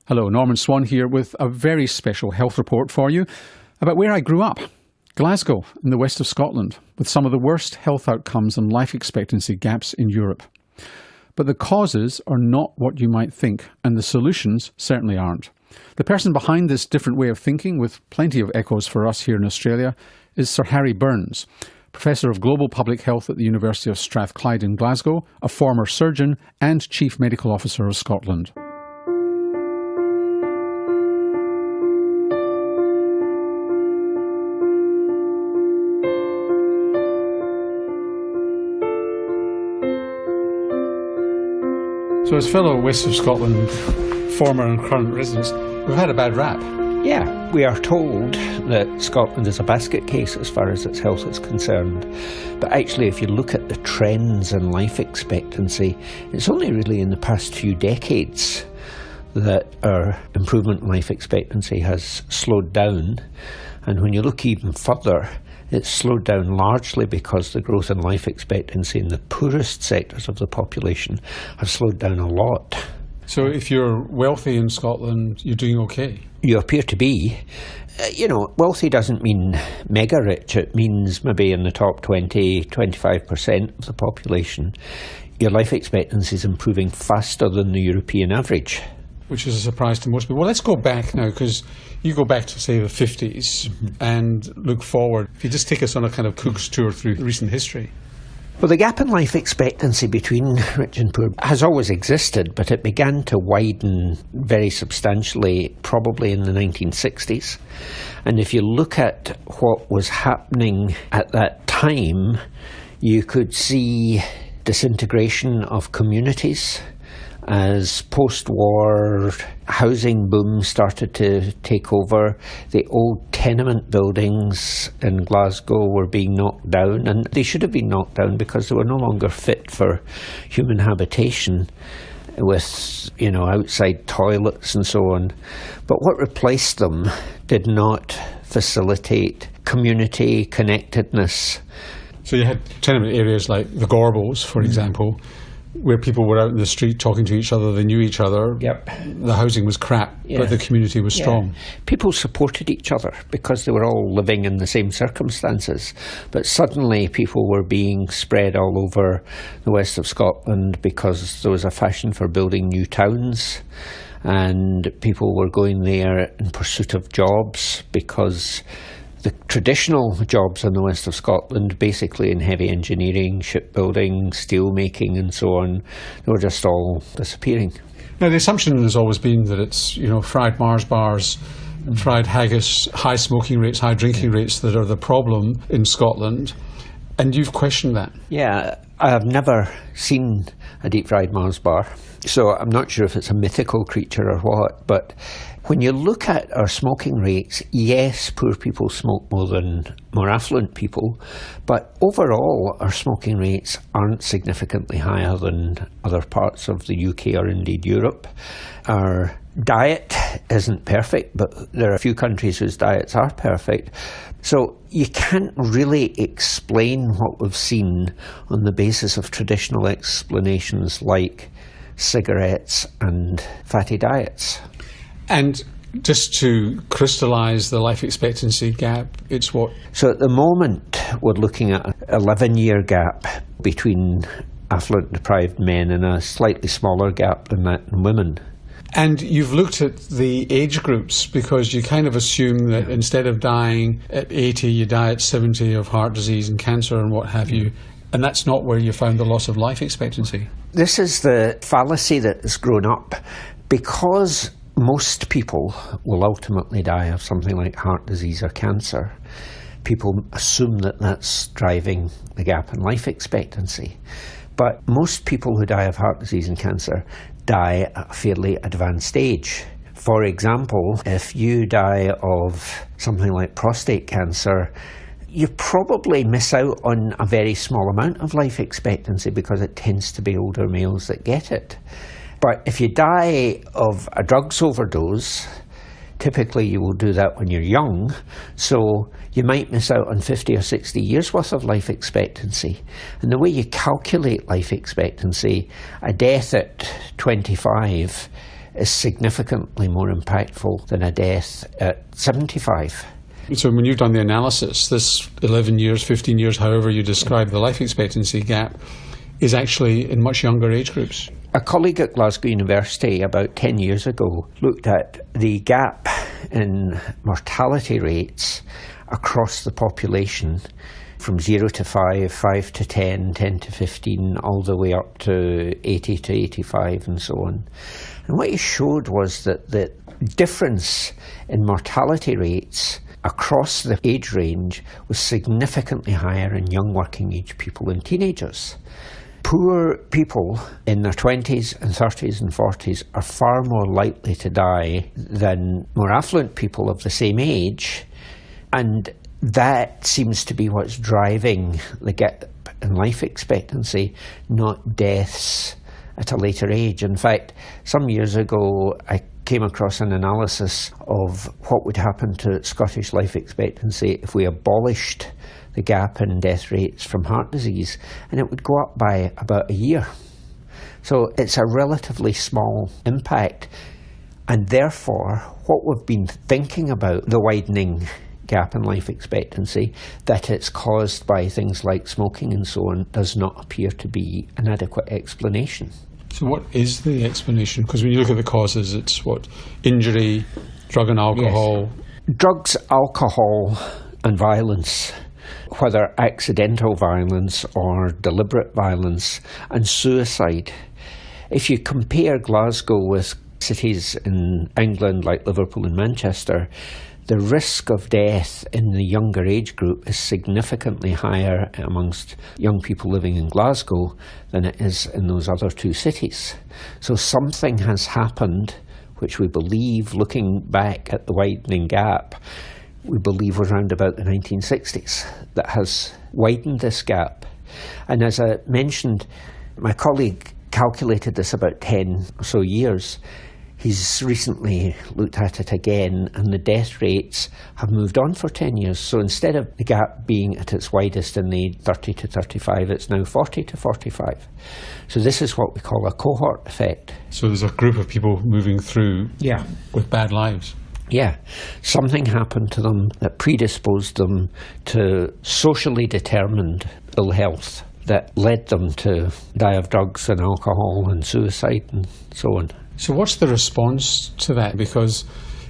Hello, Norman Swan here with a very special health report for you about where I grew up, Glasgow in the west of Scotland, with some of the worst health outcomes and life expectancy gaps in Europe. But the causes are not what you might think, and the solutions certainly aren't. The person behind this different way of thinking, with plenty of echoes for us here in Australia, is Sir Harry Burns, Professor of Global Public Health at the University of Strathclyde in Glasgow, a former surgeon and Chief Medical Officer of Scotland. So as fellow West of Scotland former and current residents, we've had a bad rap. Yeah, we are told that Scotland is a basket case as far as its health is concerned. But actually, if you look at the trends in life expectancy, it's only really in the past few decades that our improvement in life expectancy has slowed down. And when you look even further, it's slowed down largely because the growth in life expectancy in the poorest sectors of the population have slowed down a lot. So if you're wealthy in Scotland, you're doing okay? You appear to be. Wealthy doesn't mean mega rich. It means maybe in the top 20-25% of the population. Your life expectancy is improving faster than the European average. Which is a surprise to most people. Well, let's go back now, because you go back to, say, the 50s and look forward. If you just take us on a kind of Cook's tour through recent history. Well, the gap in life expectancy between rich and poor has always existed, but it began to widen very substantially probably in the 1960s. And if you look at what was happening at that time, you could see disintegration of communities as post-war housing boom started to take over. The old tenement buildings in Glasgow were being knocked down, and they should have been knocked down because they were no longer fit for human habitation with, outside toilets and so on. But what replaced them did not facilitate community connectedness. So you had tenement areas like the Gorbals, for example, where people were out in the street talking to each other, they knew each other. Yep. The housing was crap, but the community was strong. People supported each other because they were all living in the same circumstances. But suddenly people were being spread all over the west of Scotland because there was a fashion for building new towns, and people were going there in pursuit of jobs because the traditional jobs in the west of Scotland, basically in heavy engineering, shipbuilding, steel making and so on, they were just all disappearing. Now, the assumption has always been that it's, fried Mars bars, fried haggis, high smoking rates, high drinking rates that are the problem in Scotland. And you've questioned that. Yeah, I have never seen a deep fried Mars bar, so I'm not sure if it's a mythical creature or what, but when you look at our smoking rates, yes, poor people smoke more than more affluent people, but overall our smoking rates aren't significantly higher than other parts of the UK or indeed Europe. Our diet isn't perfect, but there are a few countries whose diets are perfect. So you can't really explain what we've seen on the basis of traditional explanations like cigarettes and fatty diets. And just to crystallise the life expectancy gap, it's what? So at the moment, we're looking at an 11-year gap between affluent deprived men and a slightly smaller gap than that in women. And you've looked at the age groups because you kind of assume that instead of dying at 80, you die at 70 of heart disease and cancer and what have you. And that's not where you found the loss of life expectancy. This is the fallacy that has grown up. Because most people will ultimately die of something like heart disease or cancer, people assume that that's driving the gap in life expectancy. But most people who die of heart disease and cancer die at a fairly advanced age. For example, if you die of something like prostate cancer, you probably miss out on a very small amount of life expectancy because it tends to be older males that get it. But if you die of a drugs overdose, typically you will do that when you're young, so you might miss out on 50 or 60 years worth of life expectancy. And the way you calculate life expectancy, a death at 25 is significantly more impactful than a death at 75. So when you've done the analysis, this 11 years, 15 years, however you describe the life expectancy gap, is actually in much younger age groups. A colleague at Glasgow University about 10 years ago looked at the gap in mortality rates across the population from 0 to 5, 5 to 10, 10 to 15, all the way up to 80 to 85 and so on. And what he showed was that the difference in mortality rates across the age range was significantly higher in young working age people and teenagers. Poor people in their 20s and 30s and 40s are far more likely to die than more affluent people of the same age, and that seems to be what's driving the gap in life expectancy, not deaths at a later age. In fact, some years ago I came across an analysis of what would happen to Scottish life expectancy if we abolished the gap in death rates from heart disease, and it would go up by about a year. So it's a relatively small impact, and therefore what we've been thinking about, the widening gap in life expectancy, that it's caused by things like smoking and so on, does not appear to be an adequate explanation. So what is the explanation? Because when you look at the causes, it's what? Injury, drug and alcohol? Yes. Drugs, alcohol and violence, whether accidental violence or deliberate violence, and suicide. If you compare Glasgow with cities in England like Liverpool and Manchester, the risk of death in the younger age group is significantly higher amongst young people living in Glasgow than it is in those other two cities. So something has happened, which we believe, looking back at the widening gap, we believe was around about the 1960s, that has widened this gap. And as I mentioned, my colleague calculated this about 10 or so years. He's recently looked at it again, and the death rates have moved on for 10 years. So instead of the gap being at its widest in the 30 to 35, it's now 40 to 45. So this is what we call a cohort effect. So there's a group of people moving through with bad lives. Yeah, something happened to them that predisposed them to socially determined ill health that led them to die of drugs and alcohol and suicide and so on. So what's the response to that? Because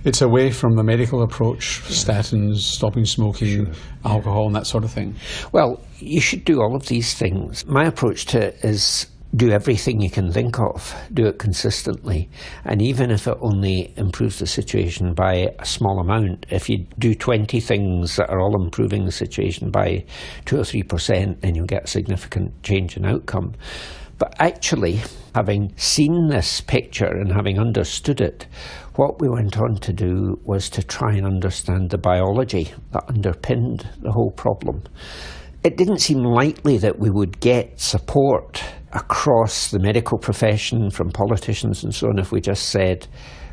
it's away from the medical approach, statins, stopping smoking, alcohol and that sort of thing. Well, you should do all of these things. My approach to it is do everything you can think of, do it consistently, and even if it only improves the situation by a small amount, if you do 20 things that are all improving the situation by 2 or 3%, then you'll get a significant change in outcome. But actually, having seen this picture and having understood it, what we went on to do was to try and understand the biology that underpinned the whole problem. It didn't seem likely that we would get support across the medical profession from politicians and so on if we just said,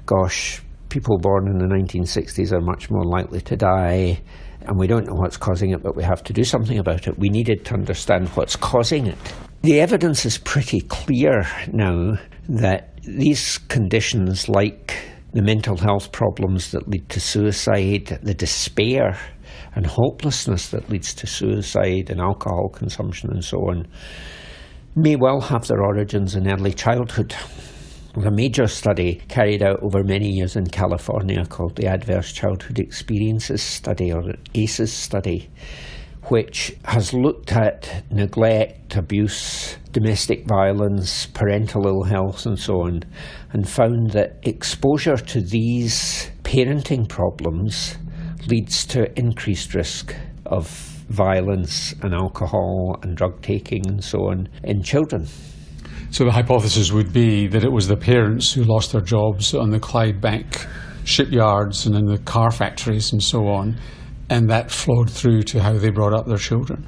gosh, people born in the 1960s are much more likely to die, and we don't know what's causing it, but we have to do something about it. We needed to understand what's causing it. The evidence is pretty clear now that these conditions, like the mental health problems that lead to suicide, the despair and hopelessness that leads to suicide and alcohol consumption and so on, may well have their origins in early childhood. A major study carried out over many years in California called the Adverse Childhood Experiences Study, or ACEs study, which has looked at neglect, abuse, domestic violence, parental ill health and so on, and found that exposure to these parenting problems leads to increased risk of violence and alcohol and drug taking and so on in children. So the hypothesis would be that it was the parents who lost their jobs on the Clydebank shipyards and in the car factories and so on, and that flowed through to how they brought up their children.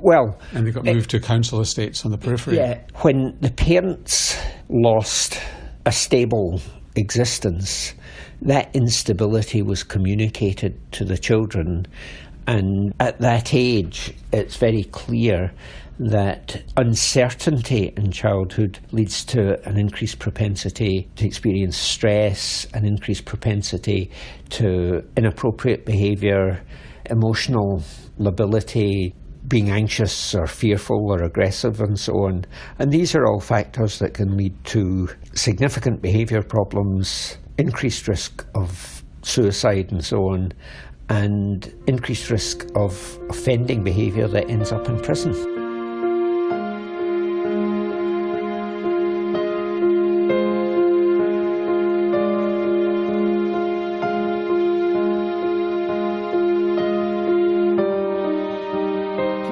Well, and they got moved to council estates on the periphery. Yeah, when the parents lost a stable existence, that instability was communicated to the children, And at that age, it's very clear that uncertainty in childhood leads to an increased propensity to experience stress, an increased propensity to inappropriate behaviour, emotional lability, being anxious or fearful or aggressive and so on. And these are all factors that can lead to significant behaviour problems, increased risk of suicide and so on, and increased risk of offending behaviour that ends up in prison.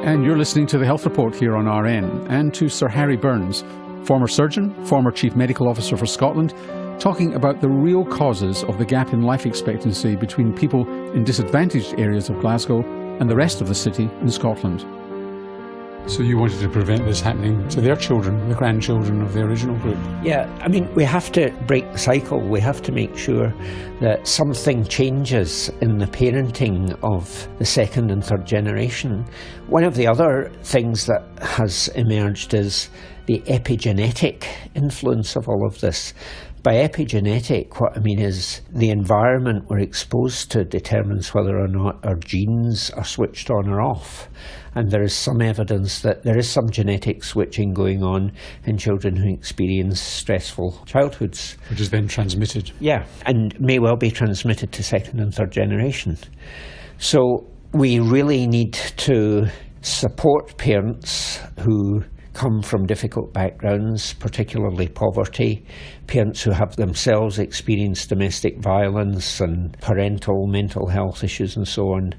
And you're listening to the Health Report here on RN, and to Sir Harry Burns, former surgeon, former Chief Medical Officer for Scotland, talking about the real causes of the gap in life expectancy between people in disadvantaged areas of Glasgow and the rest of the city in Scotland. So you wanted to prevent this happening to their children, the grandchildren of the original group? Yeah, I mean, we have to break the cycle. We have to make sure that something changes in the parenting of the second and third generation. One of the other things that has emerged is the epigenetic influence of all of this. By epigenetic, what I mean is the environment we're exposed to determines whether or not our genes are switched on or off. And there is some evidence that there is some genetic switching going on in children who experience stressful childhoods. Which is then transmitted. Yeah, and may well be transmitted to second and third generation. So we really need to support parents who come from difficult backgrounds, particularly poverty, parents who have themselves experienced domestic violence and parental mental health issues and so on.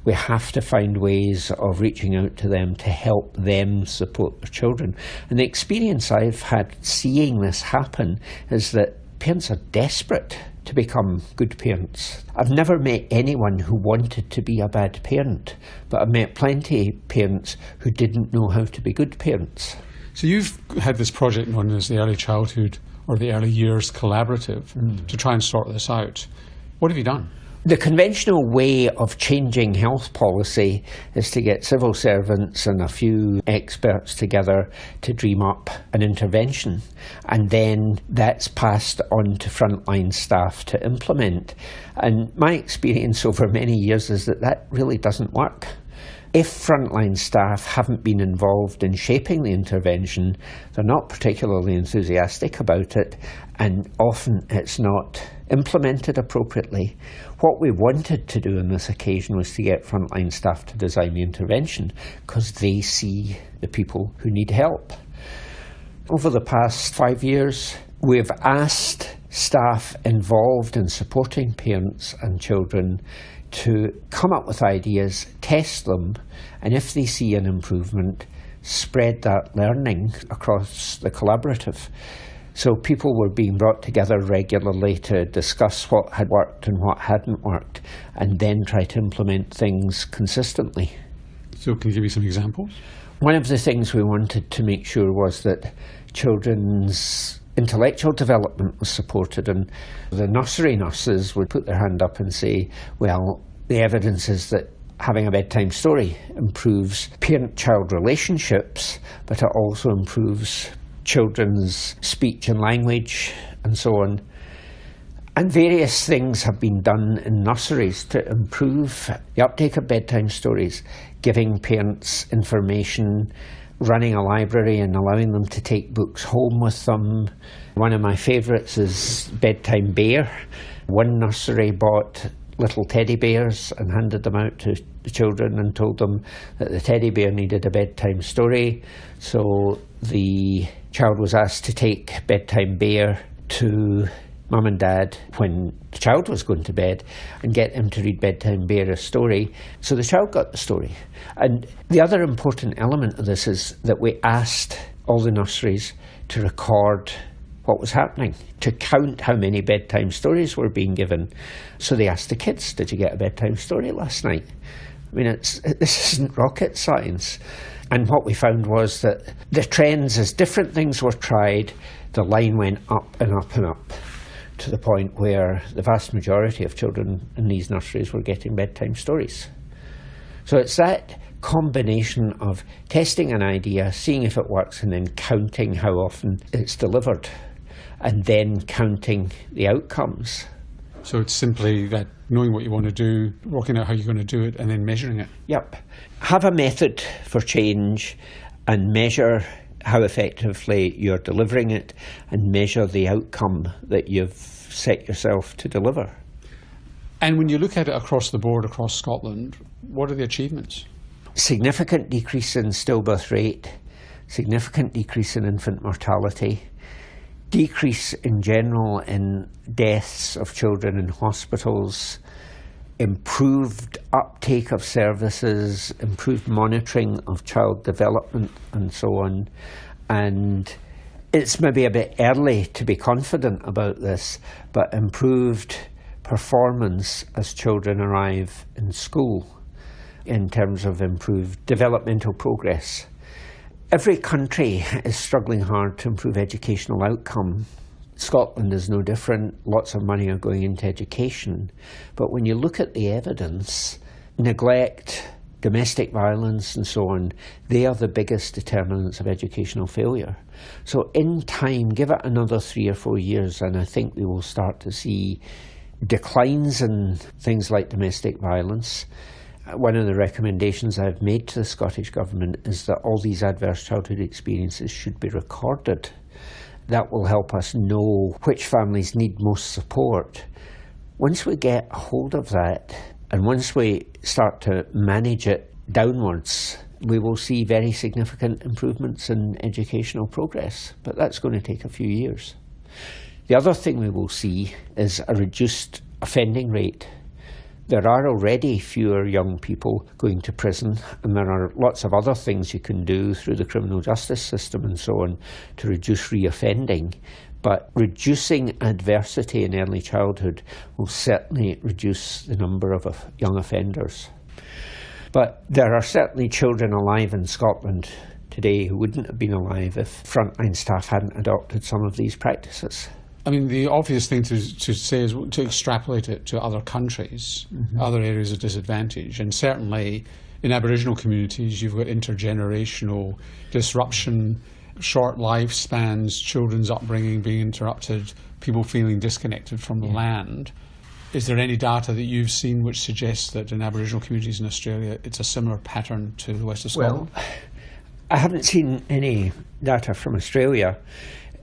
We have to find ways of reaching out to them to help them support their children. And the experience I've had seeing this happen is that parents are desperate to become good parents. I've never met anyone who wanted to be a bad parent, but I've met plenty of parents who didn't know how to be good parents. So you've had this project known as the Early Childhood or the Early Years Collaborative to try and sort this out. What have you done? The conventional way of changing health policy is to get civil servants and a few experts together to dream up an intervention, and then that's passed on to frontline staff to implement. And my experience over many years is that that really doesn't work. If frontline staff haven't been involved in shaping the intervention, they're not particularly enthusiastic about it, and often it's not implemented appropriately. What we wanted to do on this occasion was to get frontline staff to design the intervention, because they see the people who need help. Over the past 5 years, we've asked staff involved in supporting parents and children to come up with ideas, test them, and if they see an improvement, spread that learning across the collaborative. So people were being brought together regularly to discuss what had worked and what hadn't worked, and then try to implement things consistently. So can you give me some examples? One of the things we wanted to make sure was that children's intellectual development was supported, and the nursery nurses would put their hand up and say, well, the evidence is that having a bedtime story improves parent-child relationships, but it also improves children's speech and language and so on. And various things have been done in nurseries to improve the uptake of bedtime stories, giving parents information, running a library and allowing them to take books home with them. One of my favourites is Bedtime Bear. One nursery bought little teddy bears and handed them out to the children and told them that the teddy bear needed a bedtime story. So the child was asked to take Bedtime Bear to Mum and Dad when the child was going to bed and get him to read Bedtime Bear a story. So the child got the story. And the other important element of this is that we asked all the nurseries to record what was happening, to count how many bedtime stories were being given. So they asked the kids, did you get a bedtime story last night? I mean, this isn't rocket science. And what we found was that the trends, as different things were tried, the line went up and up and up, to the point where the vast majority of children in these nurseries were getting bedtime stories. So it's that combination of testing an idea, seeing if it works, and then counting how often it's delivered, and then counting the outcomes. So it's simply that knowing what you want to do, working out how you're going to do it, and then measuring it. Yep. Have a method for change and measure how effectively you're delivering it, and measure the outcome that you've set yourself to deliver. And when you look at it across the board, across Scotland, what are the achievements? Significant decrease in stillbirth rate, significant decrease in infant mortality, decrease in general in deaths of children in hospitals, improved uptake of services, improved monitoring of child development and so on. And it's maybe a bit early to be confident about this, but improved performance as children arrive in school in terms of improved developmental progress. Every country is struggling hard to improve educational outcome. Scotland is no different. Lots of money are going into education. But when you look at the evidence, neglect, domestic violence and so on, they are the biggest determinants of educational failure. So in time, give it another 3 or 4 years, and I think we will start to see declines in things like domestic violence. One of the recommendations I've made to the Scottish Government is that all these adverse childhood experiences should be recorded. That will help us know which families need most support. Once we get a hold of that, and once we start to manage it downwards, we will see very significant improvements in educational progress. But that's going to take a few years. The other thing we will see is a reduced offending rate. There are already fewer young people going to prison, and there are lots of other things you can do through the criminal justice system and so on to reduce reoffending. But reducing adversity in early childhood will certainly reduce the number of young offenders. But there are certainly children alive in Scotland today who wouldn't have been alive if frontline staff hadn't adopted some of these practices. I mean, the obvious thing to say is to extrapolate it to other countries, other areas of disadvantage. And certainly in Aboriginal communities, you've got intergenerational disruption, short lifespans, children's upbringing being interrupted, people feeling disconnected from the land. Is there any data that you've seen which suggests that in Aboriginal communities in Australia it's a similar pattern to the west of Scotland? Well, I haven't seen any data from Australia.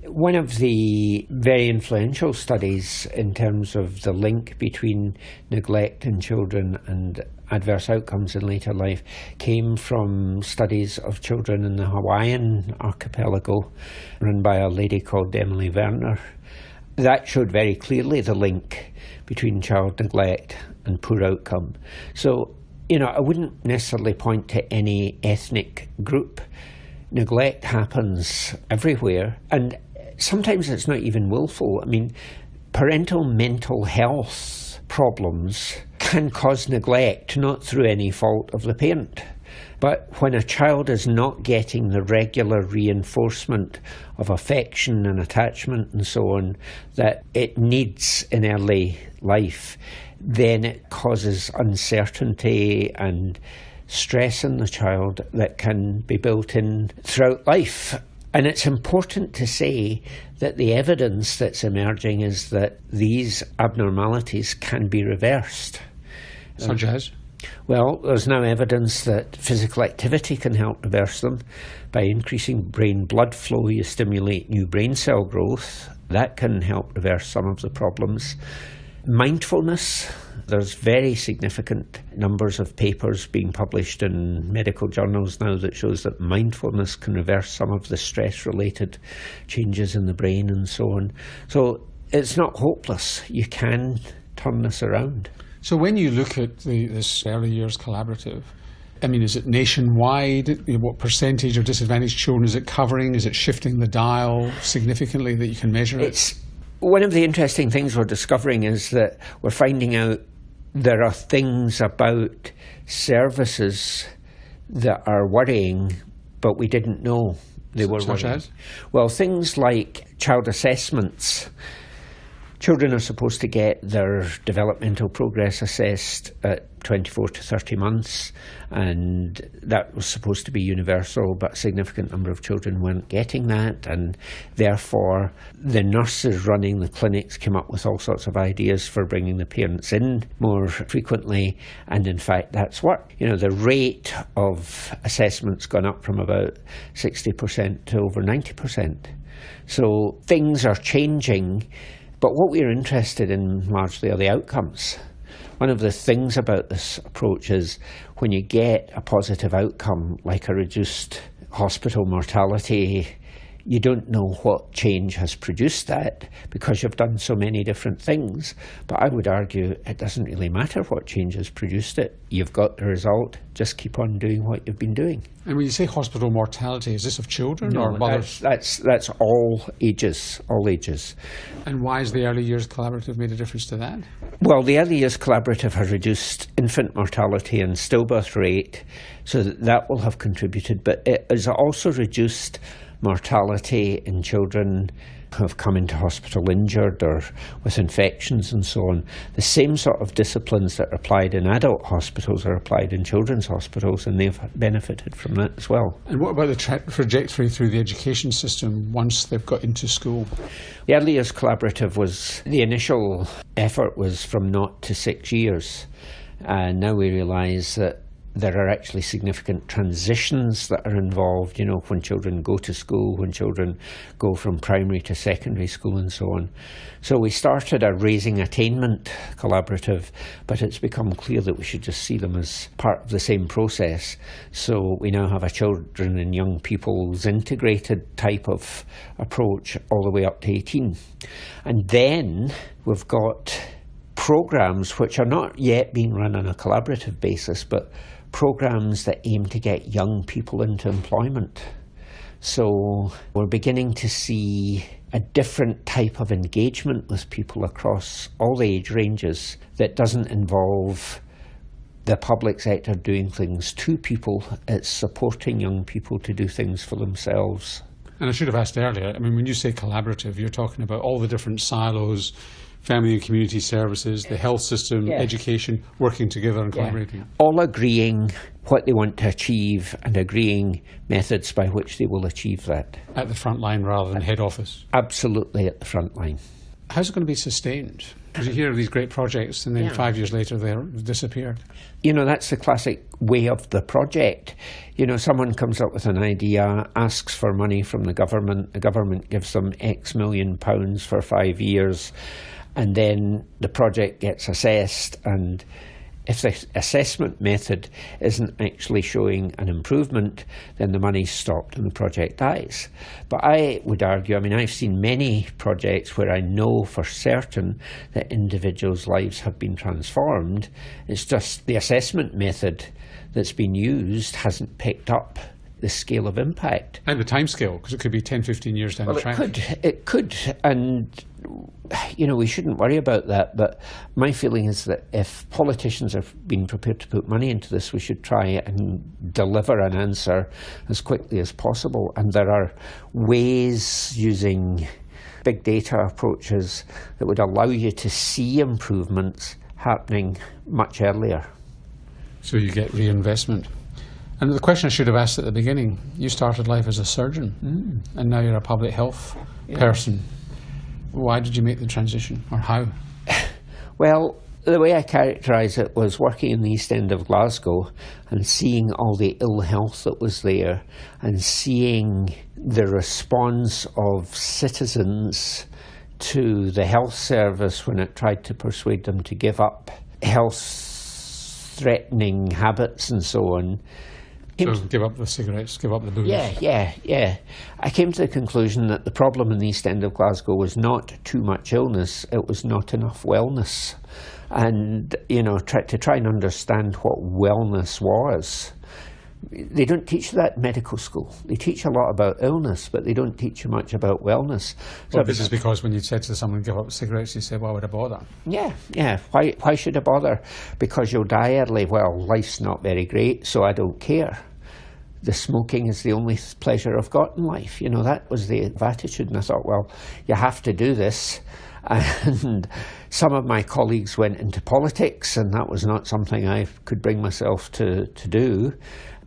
One of the very influential studies in terms of the link between neglect in children and adverse outcomes in later life came from studies of children in the Hawaiian archipelago run by a lady called Emily Werner. That showed very clearly the link between child neglect and poor outcome. So, I wouldn't necessarily point to any ethnic group. Neglect happens everywhere, and sometimes it's not even willful. I mean, parental mental health problems can cause neglect, not through any fault of the parent. But when a child is not getting the regular reinforcement of affection and attachment and so on that it needs in early life, then it causes uncertainty and stress in the child that can be built in throughout life. And it's important to say that the evidence that's emerging is that these abnormalities can be reversed. Such as? Well, there's now evidence that physical activity can help reverse them. By increasing brain blood flow, you stimulate new brain cell growth. That can help reverse some of the problems. Mindfulness, there's very significant numbers of papers being published in medical journals now that shows that mindfulness can reverse some of the stress-related changes in the brain and so on. So it's not hopeless. You can turn this around. So when you look at this Early Years Collaborative, I mean, is it nationwide? What percentage of disadvantaged children is it covering? Is it shifting the dial significantly that you can measure it? One of the interesting things we're discovering is that we're finding out there are things about services that are worrying, but we didn't know they were worrying. Such as? Well, things like child assessments. Children are supposed to get their developmental progress assessed at 24 to 30 months, and that was supposed to be universal, but a significant number of children weren't getting that, and therefore the nurses running the clinics came up with all sorts of ideas for bringing the parents in more frequently, and in fact that's worked. The rate of assessment's gone up from about 60% to over 90%. So things are changing. But what we're interested in largely are the outcomes. One of the things about this approach is when you get a positive outcome, like a reduced hospital mortality, you don't know what change has produced that because you've done so many different things. But I would argue it doesn't really matter what change has produced it. You've got the result, just keep on doing what you've been doing. And when you say hospital mortality, is this of children or mothers? That's all ages, And why has the Early Years Collaborative made a difference to that? Well, the Early Years Collaborative has reduced infant mortality and stillbirth rate, so that will have contributed. But it has also reduced mortality in children who have come into hospital injured or with infections and so on. The same sort of disciplines that are applied in adult hospitals are applied in children's hospitals, and they've benefited from that as well. And what about the trajectory through the education system once they've got into school? The Early Years Collaborative the initial effort was from 0 to 6 years, and now we realise that there are actually significant transitions that are involved, when children go to school, when children go from primary to secondary school and so on. So we started a Raising Attainment Collaborative, but it's become clear that we should just see them as part of the same process. So we now have a children and young people's integrated type of approach all the way up to 18. And then we've got programs which are not yet being run on a collaborative basis, but programs that aim to get young people into employment. So we're beginning to see a different type of engagement with people across all the age ranges that doesn't involve the public sector doing things to people. It's supporting young people to do things for themselves. And I should have asked earlier, when you say collaborative, you're talking about all the different silos, family and community services, the health system, education, working together and collaborating. All agreeing what they want to achieve and agreeing methods by which they will achieve that. At the front line rather than head office? Absolutely at the front line. How's it going to be sustained? Because you hear of these great projects and then 5 years later they've disappeared. That's the classic way of the project. Someone comes up with an idea, asks for money from the government gives them X million pounds for 5 years, and then the project gets assessed, and if the assessment method isn't actually showing an improvement, then the money's stopped and the project dies. But I would argue, I've seen many projects where I know for certain that individuals' lives have been transformed. It's just the assessment method that's been used hasn't picked up the scale of impact. And the time scale, because it could be 10, 15 years down the track. It could, and we shouldn't worry about that, but my feeling is that if politicians are being prepared to put money into this, we should try and deliver an answer as quickly as possible. And there are ways using big data approaches that would allow you to see improvements happening much earlier. So you get reinvestment. And the question I should have asked at the beginning, you started life as a surgeon, and now you're a public health person. Why did you make the transition, or how? Well, the way I characterise it was working in the East End of Glasgow and seeing all the ill health that was there, and seeing the response of citizens to the health service when it tried to persuade them to give up health-threatening habits and so on. So give up the cigarettes, give up the booze. Yeah. I came to the conclusion that the problem in the East End of Glasgow was not too much illness, it was not enough wellness. And, to try and understand what wellness was. They don't teach that in medical school. They teach a lot about illness, but they don't teach you much about wellness. Well, this is because when you said to someone, give up cigarettes, you say, why would I bother? Yeah. Why should I bother? Because you'll die early. Well, life's not very great, so I don't care. The smoking is the only pleasure I've got in life. That was the attitude. And I thought, well, you have to do this. And some of my colleagues went into politics, and that was not something I could bring myself to do.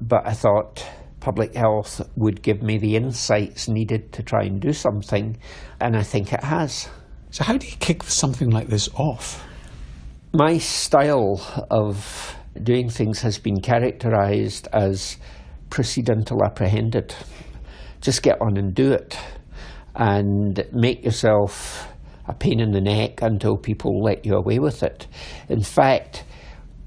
But I thought public health would give me the insights needed to try and do something, and I think it has. So how do you kick something like this off? My style of doing things has been characterised as proceed until apprehended. Just get on and do it, and make yourself a pain in the neck until people let you away with it. In fact,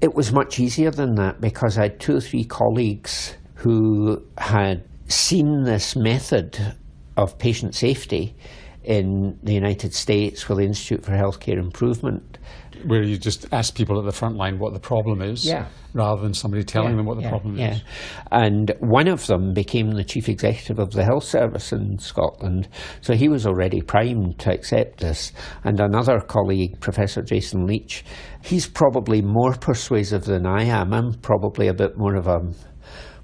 it was much easier than that, because I had 2 or 3 colleagues who had seen this method of patient safety in the United States with the Institute for Healthcare Improvement. Where you just ask people at the front line what the problem is, rather than somebody telling them what the problem is. And one of them became the chief executive of the health service in Scotland, so he was already primed to accept this. And another colleague, Professor Jason Leach, he's probably more persuasive than I am. I'm probably a bit more of a,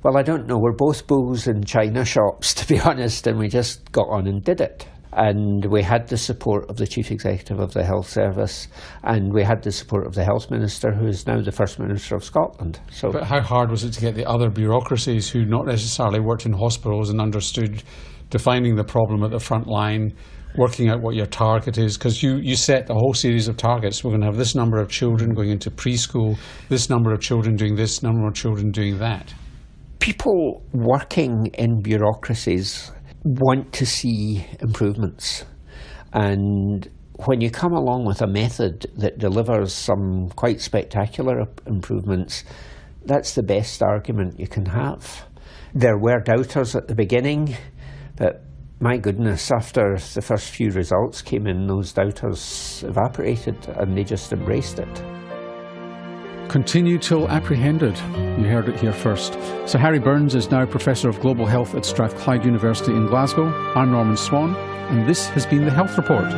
well, I don't know, we're both bulls in china shops, to be honest, and we just got on and did it. And we had the support of the Chief Executive of the Health Service, and we had the support of the Health Minister, who is now the First Minister of Scotland. So, but how hard was it to get the other bureaucracies who not necessarily worked in hospitals and understood defining the problem at the front line, working out what your target is? Because you set a whole series of targets. We're going to have this number of children going into preschool, this number of children doing this, number of children doing that. People working in bureaucracies want to see improvements, and when you come along with a method that delivers some quite spectacular improvements, that's the best argument you can have. There were doubters at the beginning, but my goodness, after the first few results came in, those doubters evaporated and they just embraced it. Continue till apprehended. You heard it here first. So Harry Burns is now Professor of Global Health at Strathclyde University in Glasgow. I'm Norman Swan, and this has been The Health Report.